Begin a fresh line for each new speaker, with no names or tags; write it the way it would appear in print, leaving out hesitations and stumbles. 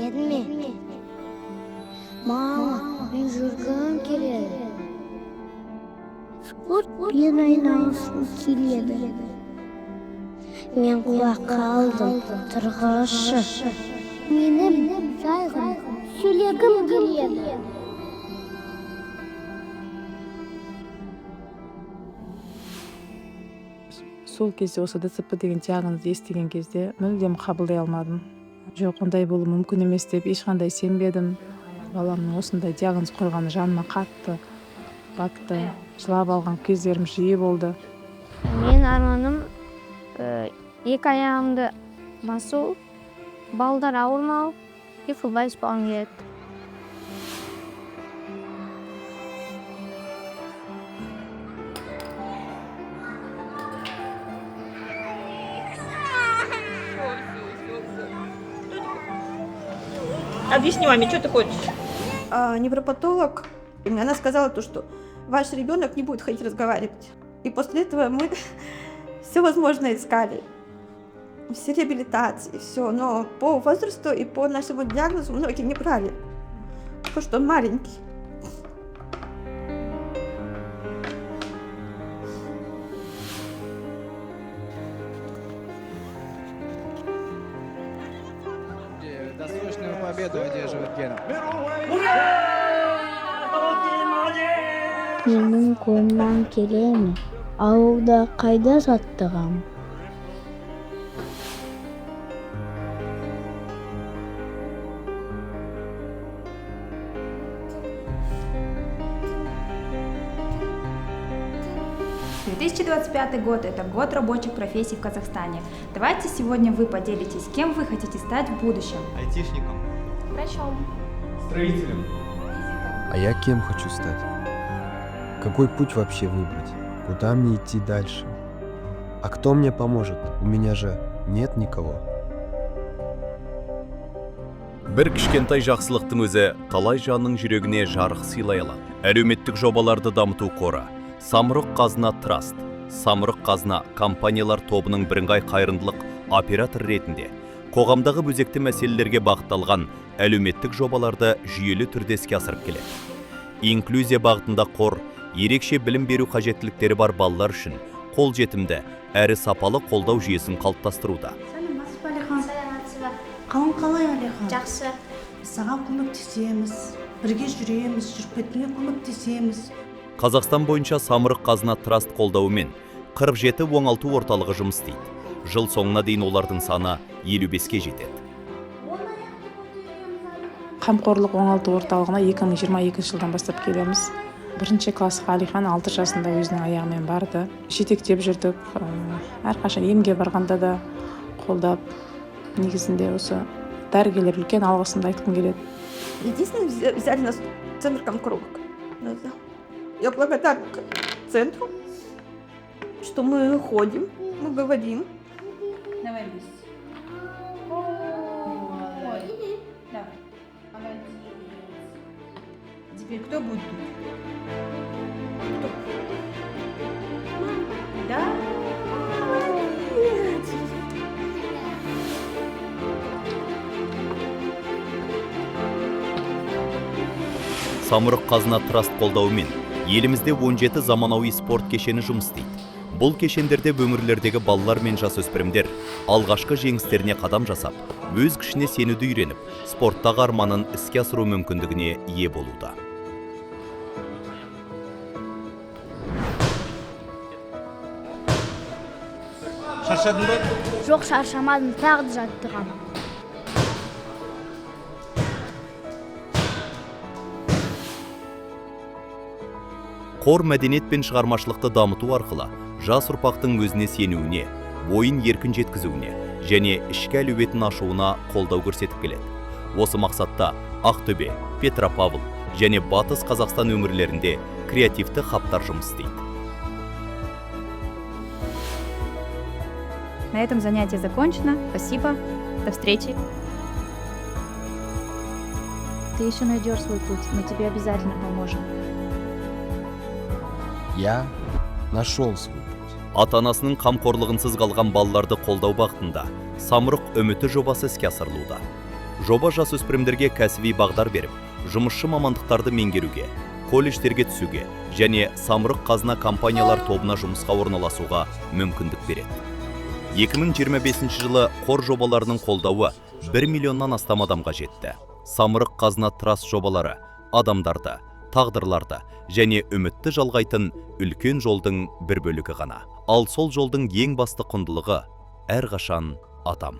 Келмедіңме? Мама, мен жүргім келеді. Спортпен айналысқым келеді. Мен құлақ қалдым, тұрғашы. Менің жайғым сөйлегім келеді.
Сол кезде осы ДЦП деген диагнозды естіген кезде мүлдем қабылдай алмадым. Жоқ, ондай болуы мүмкін емес деп ешқандай сенбедім. Баламның осындай диагноз қойғаны жаныма қатты батты. Жылап алған кездерім жиі болды.
Мен арманым екі аяғымды басу, балдар ауырмау, футбол ойнағым келеді.
Объясни маме, что ты хочешь?
Невропатолог, она сказала то, что ваш ребенок не будет ходить разговаривать. И после этого мы все возможное искали. Все реабилитации, все. Но по возрасту и по нашему диагнозу многие не брали. Потому что он маленький.
Досрочную победу одерживает Гена.
Менің қолымнан келемін. Ауылда қайда саттығам?
«2025 год – это год рабочих профессий в Казахстане. Давайте сегодня вы поделитесь, кем вы хотите стать в будущем.
Айтишником.
Врачом.
Строителем.
А я кем хочу стать? Какой путь вообще выбрать? Куда мне идти дальше? А кто мне поможет? У меня же нет никого.
Бір кішкентай жақсылықтың өзі талай жанның жүрегіне жарық сыйлай алады. Әлеуметтік жобаларды дамыту қоры, Самұрық Қазына Траст, Самұрық Қазына компаниялар тобының бірыңғай қайырымдылық оператор ретінде қоғамдағы өзекті мәселелерге бағытталған әлеуметтік жобаларды жүйелі түрде іске асырып келеді. Инклюзия бағытында қор ерекше білім беру қажеттіліктері бар балалар үшін қолжетімді әрі сапалы қолдау жүйесін қалыптастыруда.
Қалың қалай, Алихан?
Жақсы.
Саған көмектесеміз, бірге жүреміз, жүріп кетуге көмектесеміз.
Қазақстан бойынша Самұрық Қазына Траст қолдауымен 47 оңалту орталығы жұмыс істейді. Жыл соңына дейін олардың саны 55-ке жетеді.
Қамқорлық оңалту орталығына 2022 жылдан бастап келеміз. Бірінші классқа Алихан 6 жасында өзінің аяғымен барды. Жетектеп жүрдік. Әрқашан емге барғанда да қолдап, негізінде осы дәрігерлер үлкен алғысымды айтқым келеді.
Единственное, взяли нас в центр Комкоролог. Я благодарна центру, что мы ходим, мы говорим.
Давай вместе. Да. Теперь кто будет тут? Кто? Да?
Самұрық Қазына Траст қолдауымен елімізде 17 заманауи спорт кешені жұмыс істейді. Бұл кешендерде өңірлердегі балалар мен жасөспірімдер алғашқы жеңістеріне қадам жасап, өз күшіне сенуді үйреніп, спорттағы арманын іске асыру мүмкіндігіне ие болуда.
Шаршадың ба?
Жоқ, шаршамадым, тағы да жаттығам.
Қор мәдениет пен шығармашылықты дамыту арқылы жас ұрпақтың өзіне сенуіне, ойын еркін жеткізуіне және ішкі әлеуетін ашуына қолдау көрсетіп келеді. Осы мақсатта Ақтөбе, Петропавл және Батыс Қазақстан өңірлерінде креативті хабтар жұмыс істейді.
На этом занятие закончено. Спасибо. До встречи. Ты еще найдешь свой путь. Мы тебе обязательно поможем.
Я нашел свой путь.
Ата-анасының қамқорлығынсыз қалған балаларды қолдау бағытында Самұрық үміті жобасы іске асырылуда. Жоба жасөспірімдерге кәсіби бағдар беріп, жұмысшы мамандықтарды меңгеруге, колледждерге түсуге және самұрық қазына компаниялар тобына жұмысқа орналасуға мүмкіндік береді. 2025 жылы қор жобаларының қолдауы 1 миллионнан астам адамға жетті. Самұрық қазына траст жобалары адамдарды, тағдырларды және үмітті жалғайтын үлкен жолдың бір бөлігі ғана. Ал сол жолдың ең басты құндылығы әрқашан адам.